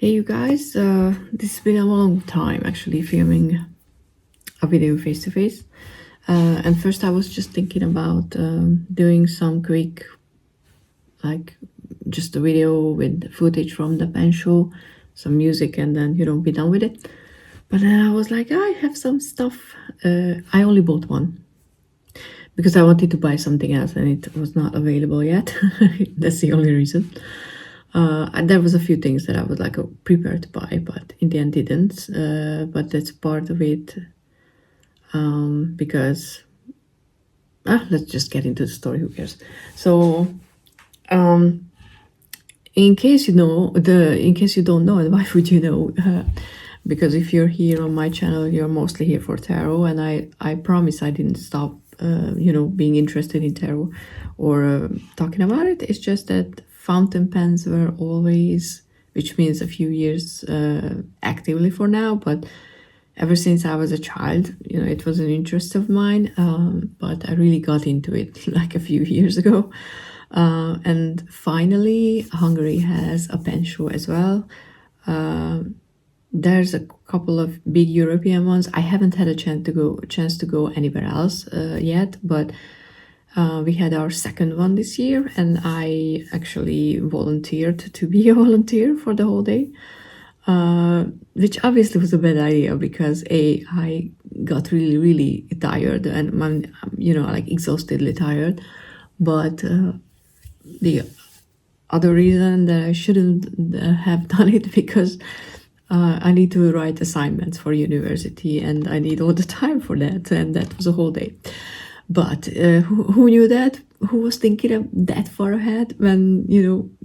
Hey you guys, this has been a long time actually filming a video face to face. And first I was just thinking about doing some quick, like just a video with footage from the pen show, some music, and then be done with it. But then I was like, I have some stuff. I only bought one because I wanted to buy something else and it was not available yet. That's the only reason. And there was a few things that I was like prepared to buy, but in the end didn't. But that's part of it, because let's just get into the story. Who cares? So, in case in case you don't know, and why would you know? Because if you're here on my channel, you're mostly here for tarot, and I promise I didn't stop, being interested in tarot or talking about it. It's just that fountain pens were always, which means a few years actively for now, but ever since I was a child, it was an interest of mine. But I really got into it like a few years ago. And finally, Hungary has a pen show as well. There's a couple of big European ones. I haven't had a chance to go anywhere else yet, but we had our second one this year, and I actually volunteered to be a volunteer for the whole day, which obviously was a bad idea because I got really, really tired and I'm, like exhaustedly tired. But the other reason that I shouldn't have done it because I need to write assignments for university and I need all the time for that, and that was a whole day. But who knew that? Who was thinking of that far ahead when,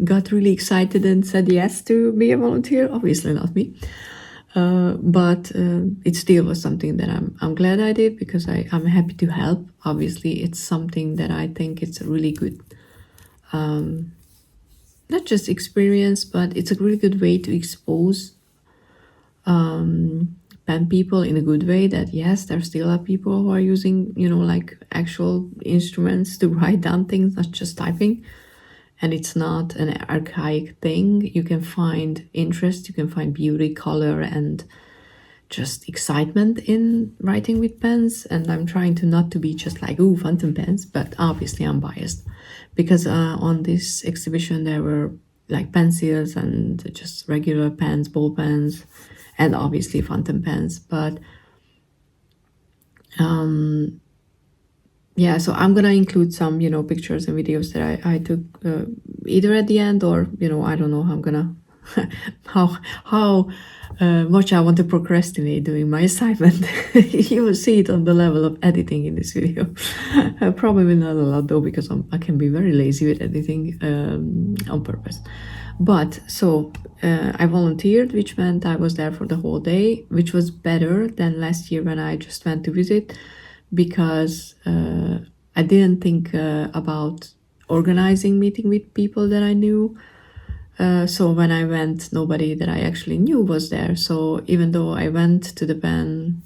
got really excited and said yes to be a volunteer? Obviously not me. But it still was something that I'm glad I did because I'm happy to help. Obviously, it's something that I think it's a really good, not just experience, but it's a really good way to expose pen people in a good way, that yes, there still are people who are using, like actual instruments to write down things, not just typing. And it's not an archaic thing. You can find interest, you can find beauty, color, and just excitement in writing with pens. And I'm trying to not to be just like, ooh, fountain pens, but obviously I'm biased because on this exhibition there were like pencils and just regular pens, ball pens, and obviously fountain pens. But yeah, so I'm gonna include some pictures and videos that I took either at the end or I don't know how I'm gonna how much I want to procrastinate doing my assignment. You will see it on the level of editing in this video. Probably not a lot though, because I can be very lazy with editing on purpose. But so I volunteered, which meant I was there for the whole day, which was better than last year when I just went to visit, because I didn't think about organizing meeting with people that I knew. So when I went, nobody that I actually knew was there. So even though I went to the pen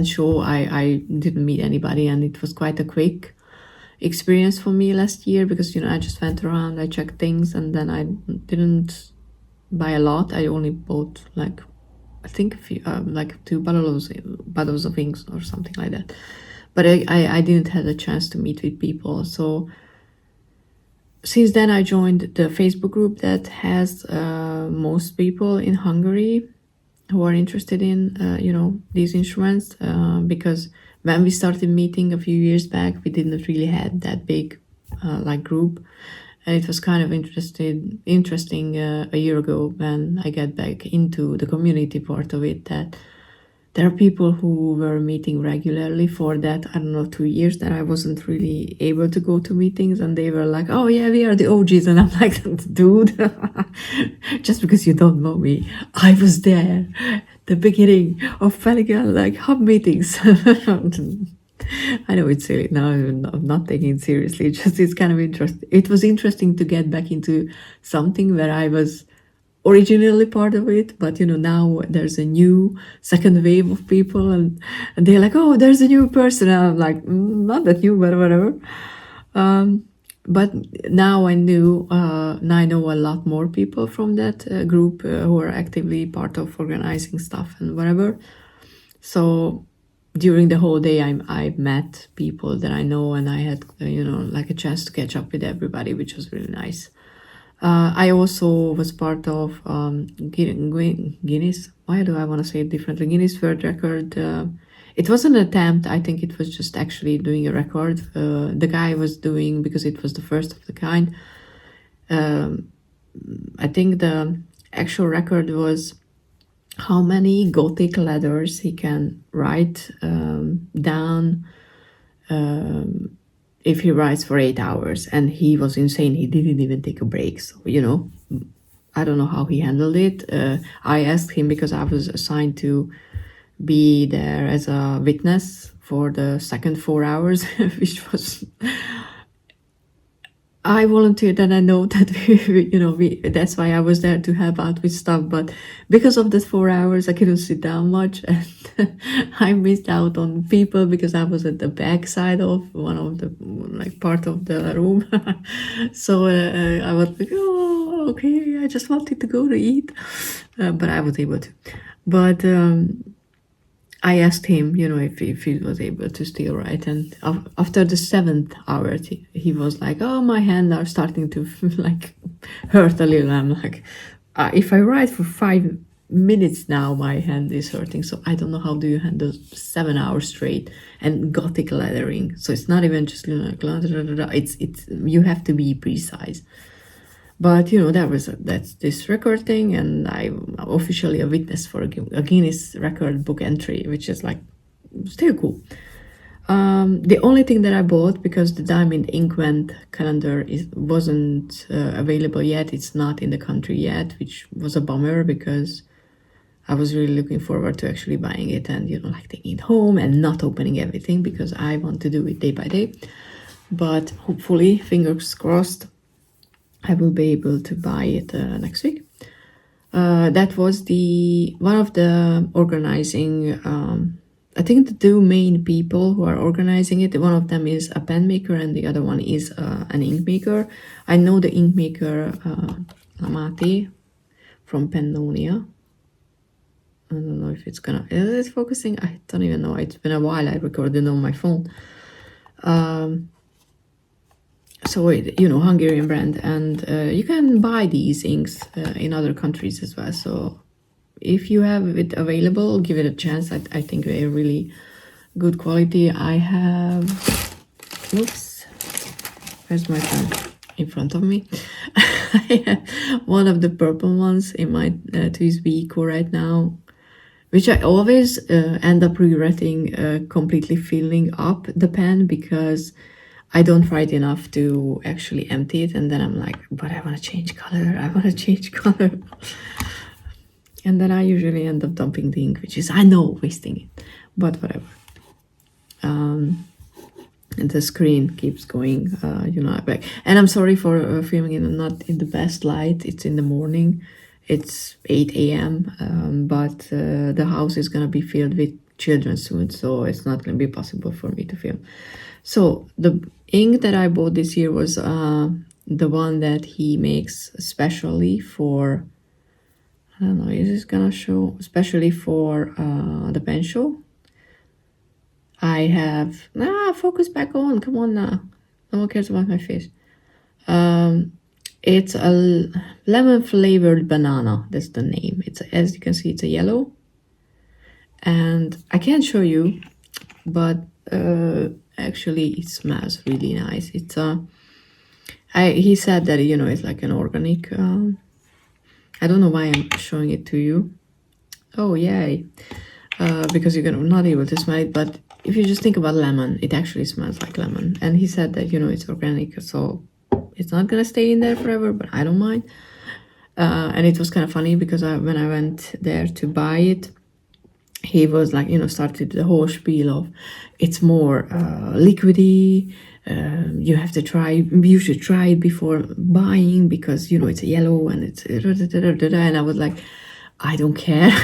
show, I didn't meet anybody, and it was quite a quick experience for me last year because I just went around, I checked things, and then I didn't buy a lot. I only bought like I think a few, like 2 bottles of inks or something like that. But I didn't have a chance to meet with people. So since then I joined the Facebook group that has most people in Hungary who are interested in these instruments, because when we started meeting a few years back, we didn't really have that big like group, and it was kind of interesting a year ago when I got back into the community part of it, that there are people who were meeting regularly for that, I don't know, 2 years that I wasn't really able to go to meetings, and they were like, oh yeah, we are the OGs, and I'm like, dude, just because you don't know me, I was there the beginning of Pelican, like hub meetings. I know it's silly now, I'm not taking it seriously, it's kind of interesting. It was interesting to get back into something where I was originally part of it, but now there's a new second wave of people, and they're like, oh, there's a new person, and I'm like, not that new, but whatever. but now I know a lot more people from that group who are actively part of organizing stuff and whatever. So during the whole day, I met people that I know, and I had like a chance to catch up with everybody, which was really nice. I also was part of Guinness. Why do I want to say it differently? Guinness World Record. It wasn't an attempt. I think it was just actually doing a record. The guy was doing, because it was the first of the kind. I think the actual record was how many Gothic letters he can write down if he writes for 8 hours. And he was insane. He didn't even take a break. So, I don't know how he handled it. I asked him because I was assigned to be there as a witness for the second 4 hours, which was... I volunteered, and I know that that's why I was there to help out with stuff. But because of the 4 hours, I couldn't sit down much, and I missed out on people because I was at the back side of one of the part of the room. So I was like, oh, okay, I just wanted to go to eat, but I was able to. But I asked him, if he was able to still write, and after the 7th hour, he was like, "Oh, my hands are starting to hurt a little." I'm like, "If I write for 5 minutes now, my hand is hurting." So I don't know, how do you handle 7 hours straight and Gothic lettering? So it's not even just it's you have to be precise. But that's this record thing, and I'm officially a witness for a Guinness record book entry, which is still cool. The only thing that I bought, because the Diamond Inkvent calendar wasn't available yet, it's not in the country yet, which was a bummer, because I was really looking forward to actually buying it and taking it home and not opening everything, because I want to do it day by day. But hopefully, fingers crossed, I will be able to buy it next week. That was one of the organizing, I think the two main people who are organizing it, one of them is a pen maker and the other one is an ink maker. I know the ink maker, Lamati from Pannonia. I don't know if is it focusing? I don't even know. It's been a while. I recorded on my phone. So, Hungarian brand, and you can buy these inks in other countries as well. So if you have it available, give it a chance. I think they're really good quality. I have, oops, where's my pen? In front of me. I have one of the purple ones in my TSB Eco right now, which I always end up regretting completely filling up the pen, because I don't write enough to actually empty it, and then I'm like, but I want to change color, and then I usually end up dumping the ink, which is, I know, wasting it, but whatever. And the screen keeps going, back. And I'm sorry for filming it not in the best light. It's in the morning, it's 8 a.m, but the house is gonna be filled with children soon, so it's not gonna be possible for me to film. So the ink that I bought this year was the one that he makes especially for, I don't know, is this gonna show, especially for the pen show. I have, focus back on, come on now. No one cares about my face. It's a lemon flavored banana, that's the name. It's, as you can see, it's a yellow. And I can't show you, but actually it smells really nice. It's he said that it's like an organic. I don't know why I'm showing it to you. Oh yay, because you're not able to smell it. But if you just think about lemon, it actually smells like lemon. And he said that it's organic, so it's not gonna stay in there forever. But I don't mind. And it was kind of funny because when I went there to buy it, he was like, started the whole spiel of, it's more liquidy, you should try it before buying, because it's a yellow and it's and I was like, I don't care.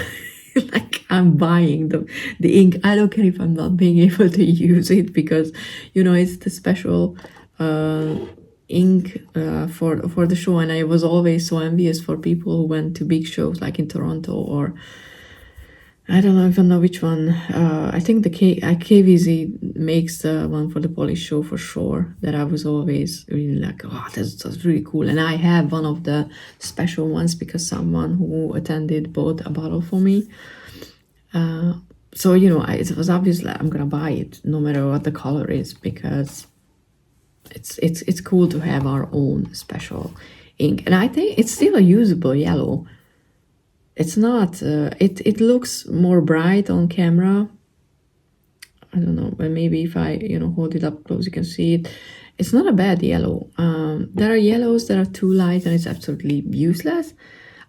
Like, I'm buying the ink. I don't care if I'm not being able to use it, because it's the special ink for the show, and I was always so envious for people who went to big shows like in Toronto, or I don't even know which one. I think the KVZ makes the one for the Polish show for sure. That I was always really like, oh, that's really cool. And I have one of the special ones because someone who attended bought a bottle for me. So it was obviously I'm gonna buy it no matter what the color is, because it's cool to have our own special ink. And I think it's still a usable yellow. It's not, it looks more bright on camera. I don't know, but maybe if I, hold it up close, you can see it. It's not a bad yellow. There are yellows that are too light and it's absolutely useless.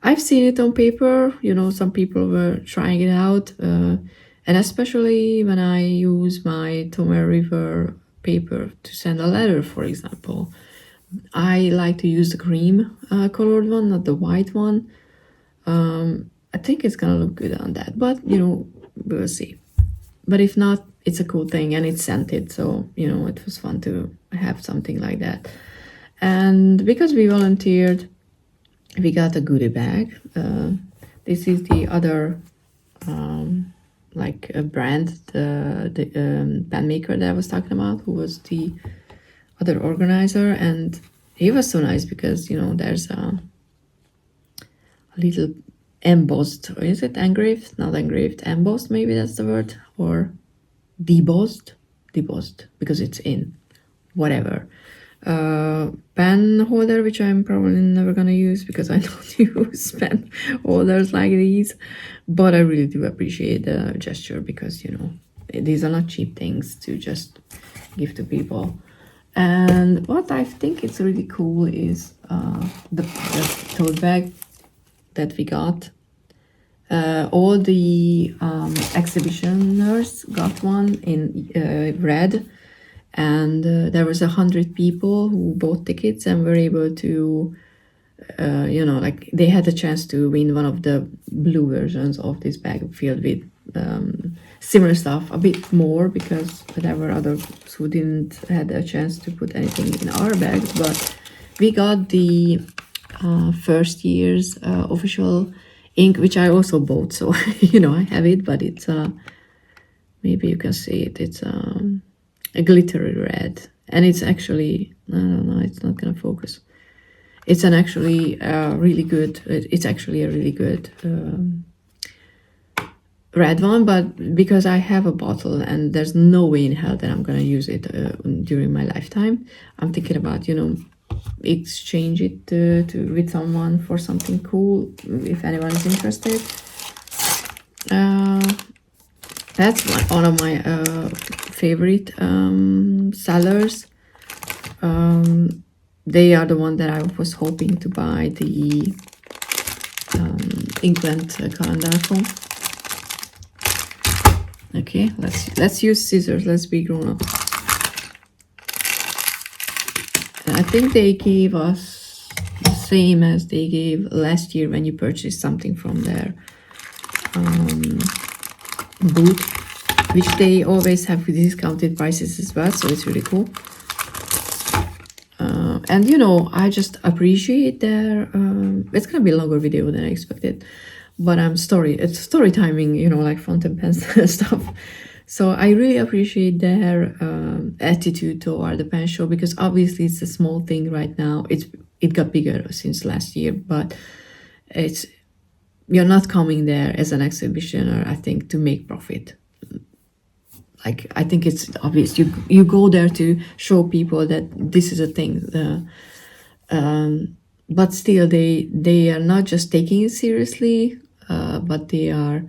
I've seen it on paper, some people were trying it out. And especially when I use my Tomer River paper to send a letter, for example. I like to use the cream colored one, not the white one. I think it's gonna look good on that, but we'll see. But if not, it's a cool thing and it's scented, so it was fun to have something like that. And because we volunteered, we got a goodie bag. This is the other like a brand, the pen maker that I was talking about, who was the other organizer, and he was so nice because there's a little embossed, or is it engraved? Not engraved, embossed, maybe that's the word, or debossed, because it's in whatever. Pen holder, which I'm probably never gonna use because I don't use pen holders like these, but I really do appreciate the gesture because these are not cheap things to just give to people. And what I think is really cool is the tote bag that we got. All the exhibitioners got one in red, and there was 100 people who bought tickets and were able to, like they had a chance to win one of the blue versions of this bag filled with similar stuff, a bit more because there were others who didn't had a chance to put anything in our bags, but we got the first year's official ink, which I also bought, so I have it, but it's maybe you can see it, it's a glittery red, and it's actually, I don't know, it's not gonna focus. It's an actually really good, it's actually a really good red one, but because I have a bottle and there's no way in hell that I'm gonna use it during my lifetime, I'm thinking about exchange it with someone for something cool if anyone is interested. That's one of my favorite sellers. They are the one that I was hoping to buy the Inkland calendar from. Okay, let's use scissors. Let's be grown up. I think they gave us the same as they gave last year when you purchased something from their booth, which they always have discounted prices as well, so it's really cool. And I just appreciate their it's gonna be a longer video than I expected, but it's story timing, like fountain pens stuff. So I really appreciate their attitude toward the pen show, because obviously it's a small thing right now. It got bigger since last year, but you're not coming there as an exhibitioner, I think, to make profit. Like, I think it's obvious. You go there to show people that this is a thing. But still, they are not just taking it seriously, but they are,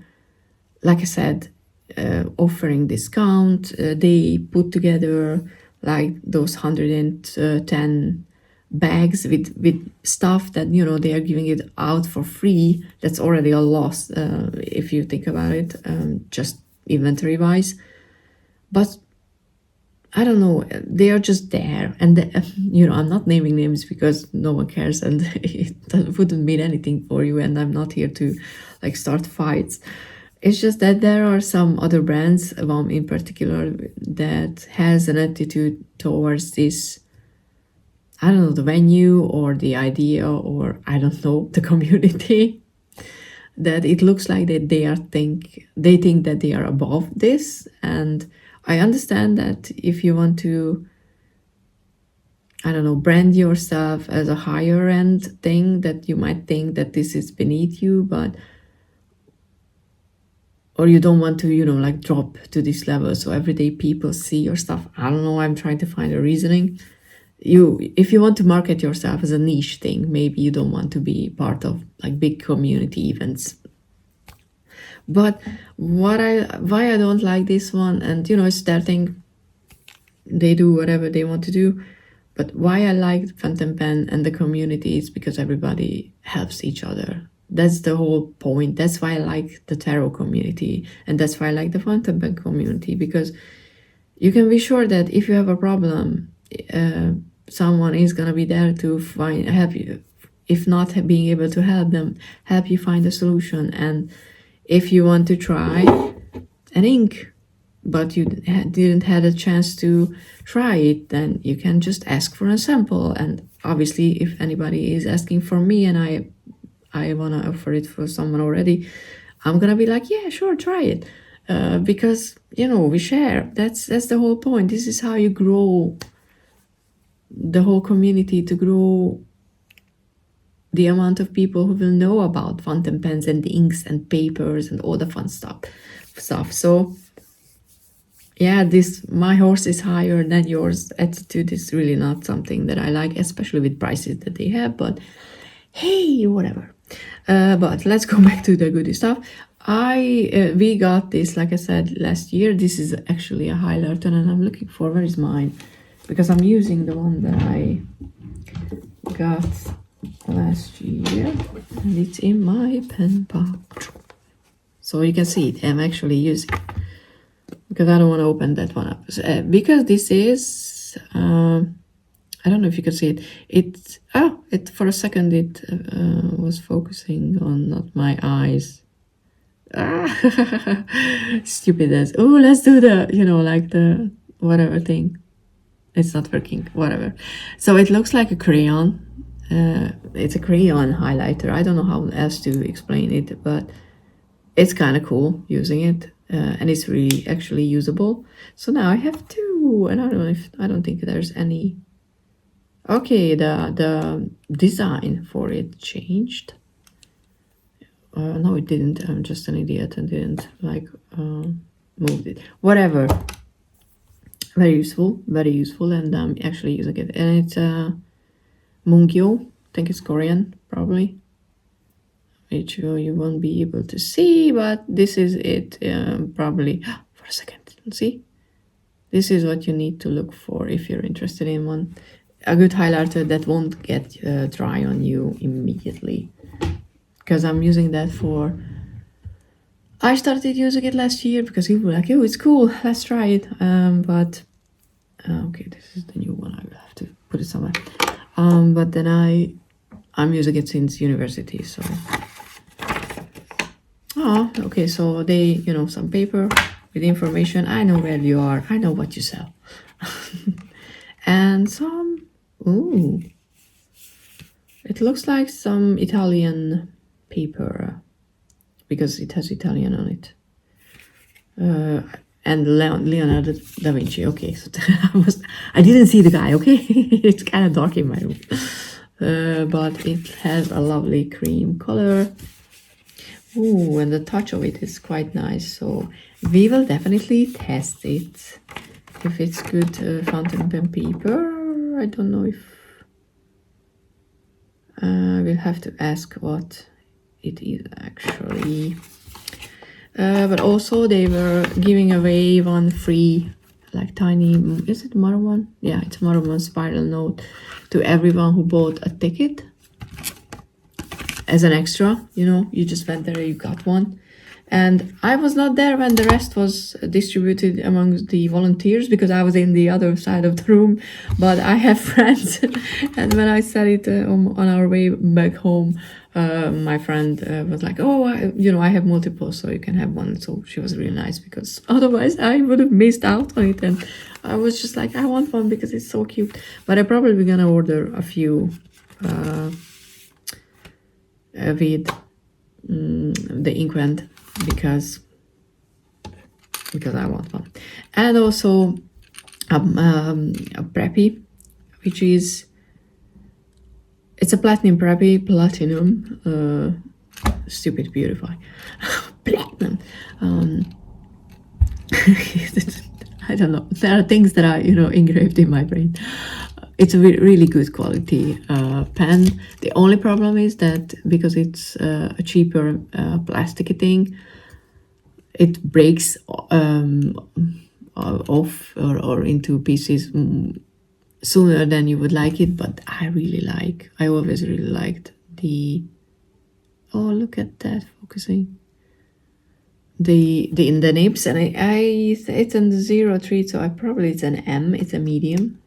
like I said, offering discount. They put together like those 110 bags with stuff that they are giving it out for free. That's already a loss if you think about it, just inventory wise. But I don't know, they are just there, and I'm not naming names because no one cares and it wouldn't mean anything for you, and I'm not here to like start fights. It's just that there are some other brands, one in particular, that has an attitude towards this I don't know, the venue or the idea, or I don't know, the community, that it looks like that they think that they are above this. And I understand that if you want to, I don't know, brand yourself as a higher end thing, that you might think that this is beneath you, but or you don't want to, like drop to this level so everyday people see your stuff. I don't know, I'm trying to find a reasoning. If you want to market yourself as a niche thing, maybe you don't want to be part of like big community events. But why I don't like this one, and it's their thing, they do whatever they want to do, but why I like Fountain Pen and the community is because everybody helps each other. That's the whole point. That's why I like the tarot community, and that's why I like the Fountain Pen community, because you can be sure that if you have a problem, someone is gonna be there to help you. If not being able to help you find a solution. And if you want to try an ink, but you didn't had a chance to try it, then you can just ask for a sample. And obviously, if anybody is asking for me and I want to offer it for someone already, I'm gonna be like, yeah, sure, try it, because we share. That's the whole point. This is how you grow the whole community, to grow the amount of people who will know about fountain pens and inks and papers and all the fun stuff. So yeah, my horse is higher than yours attitude is really not something that I like, especially with prices that they have, but hey, whatever. But let's go back to the goodie stuff. We got this, like I said, last year. This is actually a highlighter, and I'm looking for, where is mine? Because I'm using the one that I got last year, and it's in my pen pouch. So you can see it, I'm actually using it, because I don't want to open that one up. Because this is, I don't know if you can see it. It for a second it was focusing on not my eyes. Stupid as. Oh, let's do the, like the whatever thing. It's not working, whatever. So it looks like a crayon. It's a crayon highlighter. I don't know how else to explain it, but it's kind of cool using it. And it's really actually usable. So now I have two, and I don't think there's any. Okay, the design for it changed. No, it didn't. I'm just an idiot and didn't move it. Whatever. Very useful, and I'm actually using it. And it's Mungyo. I think it's Korean, probably. Which you won't be able to see, but this is it. Probably. For a second, see. This is what you need to look for if you're interested in one. A good highlighter that won't get dry on you immediately, because I'm using that for. I started using it last year because people were like, "Oh, it's cool, let's try it." But okay, this is the new one. I will have to put it somewhere. But then I'm using it since university, so. Oh, okay. So they, some paper with information. I know where you are. I know what you sell, and some. Ooh, it looks like some Italian paper, because it has Italian on it. And Leonardo da Vinci. Okay, so I didn't see the guy. Okay, it's kind of dark in my room, but it has a lovely cream color. Ooh, and the touch of it is quite nice. So we will definitely test it if it's good fountain pen paper. I don't know if we'll have to ask what it is actually. But also they were giving away one free, like tiny, is it Marwan? Yeah, it's Marwan spiral note to everyone who bought a ticket as an extra. You just went there, you got one. And I was not there when the rest was distributed among the volunteers because I was in the other side of the room. But I have friends, and when I said it on our way back home, my friend was like, "Oh, I have multiple, so you can have one." So she was really nice because otherwise I would have missed out on it. And I was just like, "I want one because it's so cute." But I'm probably gonna order a few with the inkwent because I want one, and also a preppy, which is it's a platinum, stupid beautify, platinum. I don't know. There are things that are engraved in my brain. It's a really good quality pen. The only problem is that because it's a cheaper plasticky thing, it breaks off or into pieces sooner than you would like it. But I always really liked the, oh, look at that focusing. The in the nibs, and it's in the 03, so it's an M, it's a medium,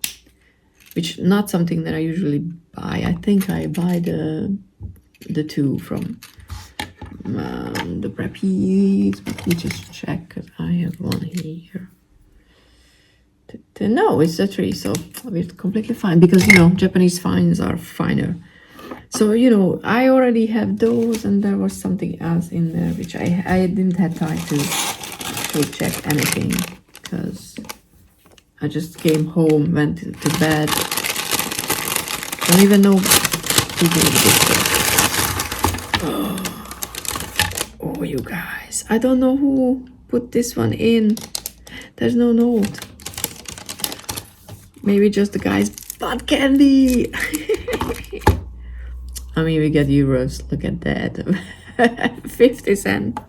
which not something that I usually buy. I think I buy the two from the preppies. Let me just check because I have one here. No, it's a 3, so it's completely fine because Japanese fines are finer. So I already have those, and there was something else in there which I didn't have time to check anything because I just came home, went to bed. Don't even know who did this. Oh, you guys, I don't know who put this one in. There's no note. Maybe just the guy's butt candy. I mean, we get euros. Look at that. 50 cents.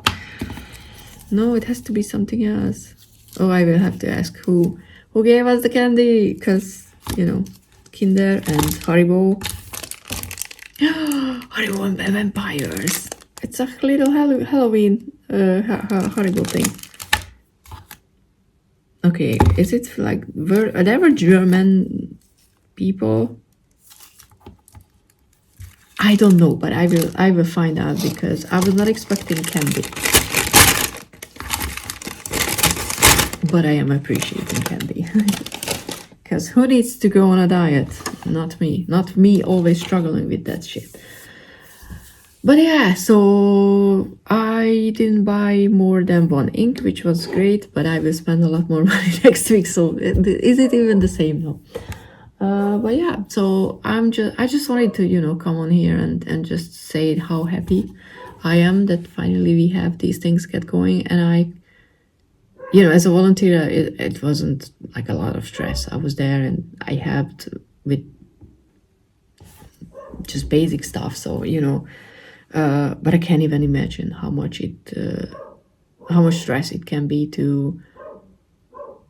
No, it has to be something else. Oh, I will have to ask who gave us the candy, because Kinder and Haribo. Haribo and vampires. It's a little Halloween Haribo thing. Okay, is it like they were German people? I don't know, but I will find out because I was not expecting candy. But I am appreciating candy. Because who needs to go on a diet? Not me. Not me always struggling with that shit. But yeah, so I didn't buy more than one ink, which was great, but I will spend a lot more money next week. So is it even the same now? But yeah, so I just wanted to come on here and just say how happy I am that finally we have these things get going. And I as a volunteer, it wasn't like a lot of stress. I was there and I helped with just basic stuff. So but I can't even imagine how much stress it can be to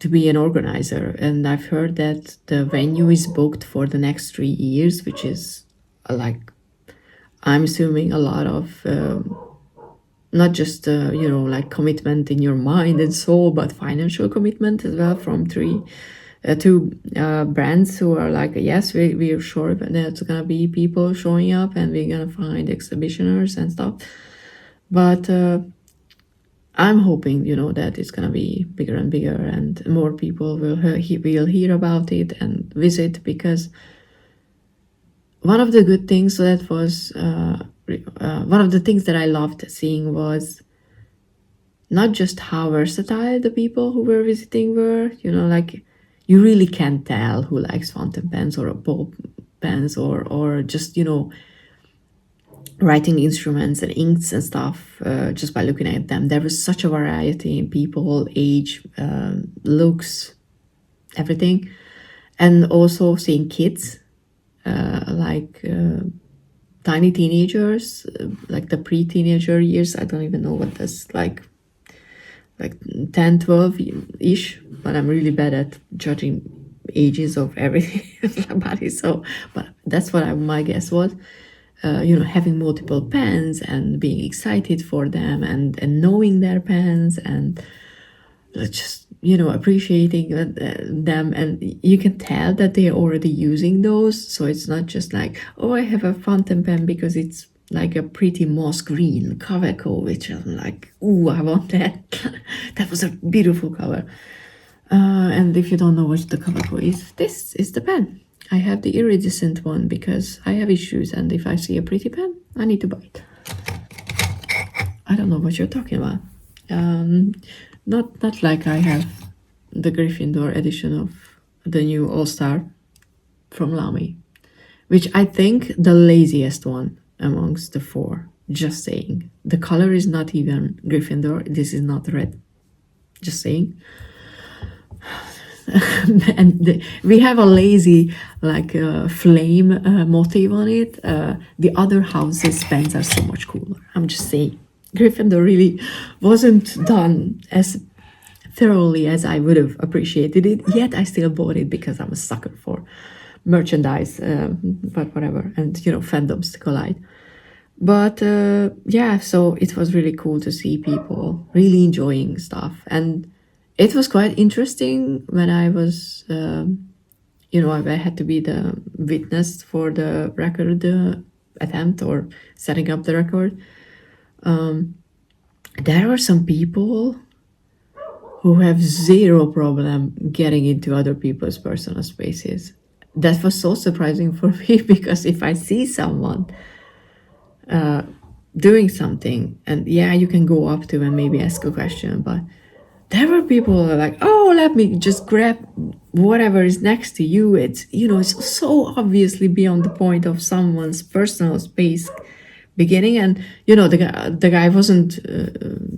be an organizer. And I've heard that the venue is booked for the next 3 years, which is I'm assuming a lot of not just like commitment in your mind and soul, but financial commitment as well from two brands who are like, yes, we are sure that there's gonna be people showing up and we're gonna find exhibitioners and stuff. But I'm hoping that it's gonna be bigger and bigger and more people will hear about it and visit, because one of the good things that was one of the things that I loved seeing was not just how versatile the people who were visiting were. Like, you really can't tell who likes fountain pens or ball pens or just writing instruments and inks and stuff just by looking at them. There was such a variety in people, age, looks, everything. And also seeing kids like tiny teenagers, like the pre-teenager years. I don't even know what that's like 10, 12-ish, but I'm really bad at judging ages of everybody. So, but that's what my guess was. having multiple pens and being excited for them and knowing their pens and just appreciating them, and you can tell that they're already using those. So it's not just like, oh, I have a fountain pen because it's like a pretty moss green Kaweco, which I'm like, ooh, I want that. That was a beautiful cover. And if you don't know what the Kaweco is, this is the pen. I have the iridescent one because I have issues, and if I see a pretty pen, I need to buy it. I don't know what you're talking about. Not like I have the Gryffindor edition of the new All-Star from Lamy, which I think the laziest one amongst the four. Just saying. The color is not even Gryffindor. This is not red. Just saying. And we have a lazy like flame motif on it. The other houses' pens are so much cooler. I'm just saying. Gryffindor really wasn't done as thoroughly as I would have appreciated it, yet I still bought it because I'm a sucker for merchandise, but whatever, and fandoms collide. But yeah, so it was really cool to see people really enjoying stuff, and it was quite interesting when I was, I had to be the witness for the record attempt or setting up the record. There were some people who have zero problem getting into other people's personal spaces. That was so surprising for me, because if I see someone doing something, and yeah, you can go up to and maybe ask a question, but there were people who are like, oh, let me just grab whatever is next to you. It's, it's so obviously beyond the point of someone's personal space beginning. And, the guy wasn't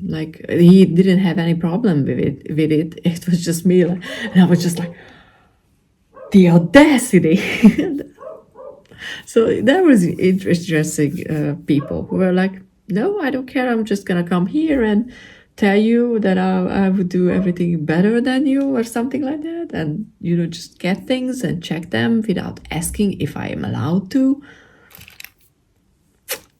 like, he didn't have any problem with it. It was just me. And I was just like, the audacity. So there was interesting people who were like, no, I don't care. I'm just going to come here and tell you that I would do everything better than you or something like that. And, just get things and check them without asking if I am allowed to.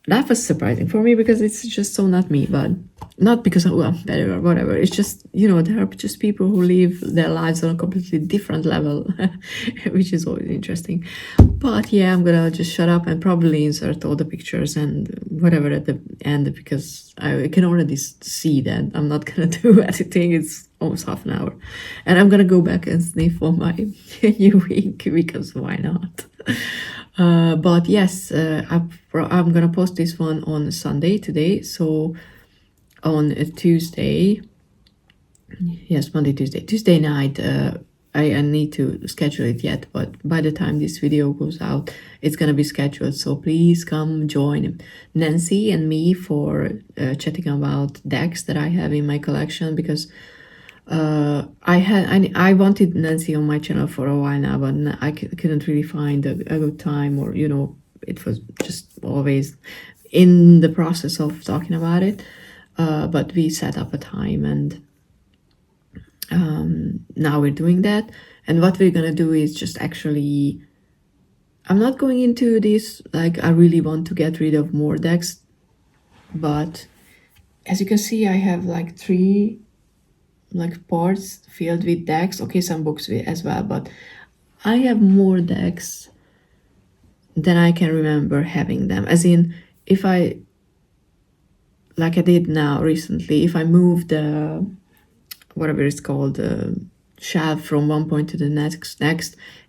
That was surprising for me, because it's just so not me, but not because I'm better or whatever. It's just, there are just people who live their lives on a completely different level, which is always interesting. But yeah, I'm gonna just shut up and probably insert all the pictures and whatever at the end, because I can already see that I'm not gonna do editing. It's almost half an hour. And I'm gonna go back and sniff on my new ink, because why not? But yes, I'm gonna post this one on Sunday today. So on a Tuesday, yes, Monday, Tuesday night, I need to schedule it yet, but by the time this video goes out, it's gonna be scheduled. So please come join Nancy and me for chatting about decks that I have in my collection, because I wanted Nancy on my channel for a while now, but I couldn't really find a good time, or it was just always in the process of talking about it. But we set up a time, and now we're doing that. And what we're gonna do is just actually, I'm not going into this like I really want to get rid of more decks, but as you can see, I have like 3 like parts filled with decks. Okay, some books as well, but I have more decks than I can remember having them. As in, if I, like I did now recently, if I move the, whatever it's called, shelf from one point to the next,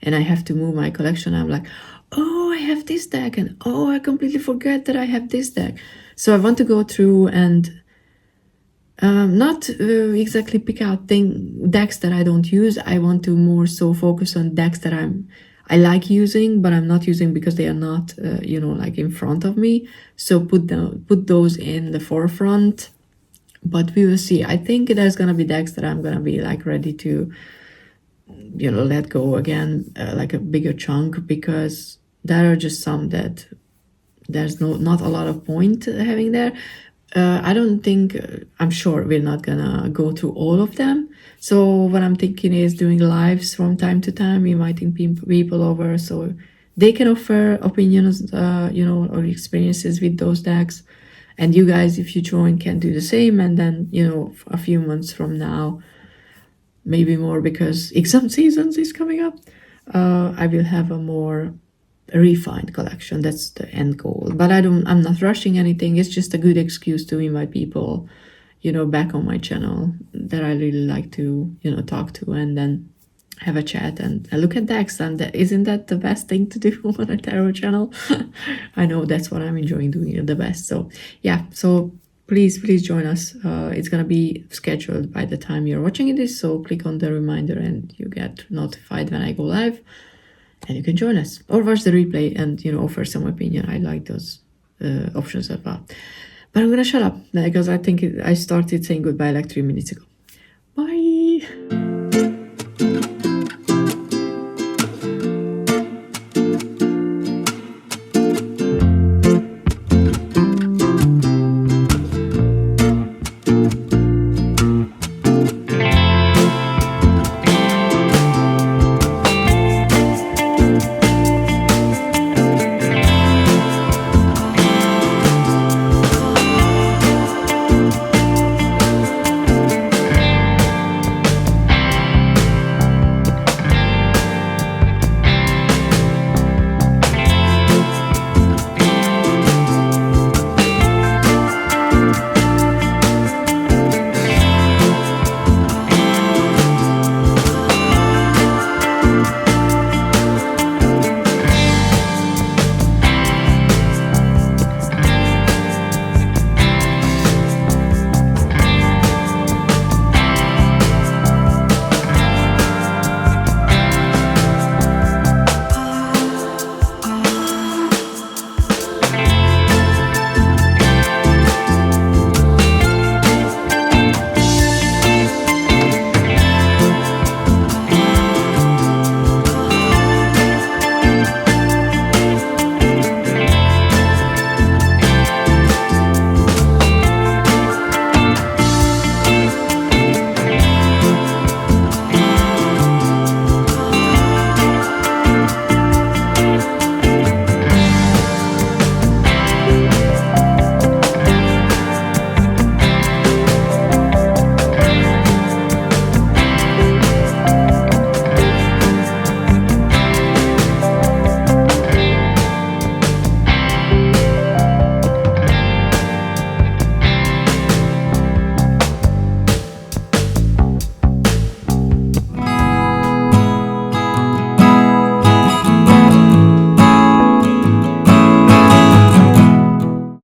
and I have to move my collection, I'm like, oh, I have this deck, and oh, I completely forget that I have this deck. So I want to go through and not exactly pick out decks that I don't use. I want to more so focus on decks that I like using, but I'm not using because they are not, like in front of me. So put those in the forefront. But we will see. I think there's gonna be decks that I'm gonna be like ready to, let go again, like a bigger chunk, because there are just some that there's not a lot of point having there. I don't think, I'm sure we're not gonna go through all of them. So what I'm thinking is doing lives from time to time, inviting people over, so they can offer opinions, you know, or experiences with those decks. And you guys, if you join, can do the same. And then, you know, a few months from now, maybe more, because exam seasons is coming up, I will have a more refined collection. That's the end goal. But I'm not rushing anything. It's just a good excuse to invite people, you know, back on my channel that I really like to, you know, talk to, and then have a chat and look at decks. And isn't that the best thing to do on a tarot channel? I know that's what I'm enjoying doing the best. So yeah, so please join us. It's gonna be scheduled by the time you're watching this, so click on the reminder and you get notified when I go live, and you can join us or watch the replay and, you know, offer some opinion. I like those options as well. But I'm gonna shut up because I think I started saying goodbye like 3 minutes ago. Bye.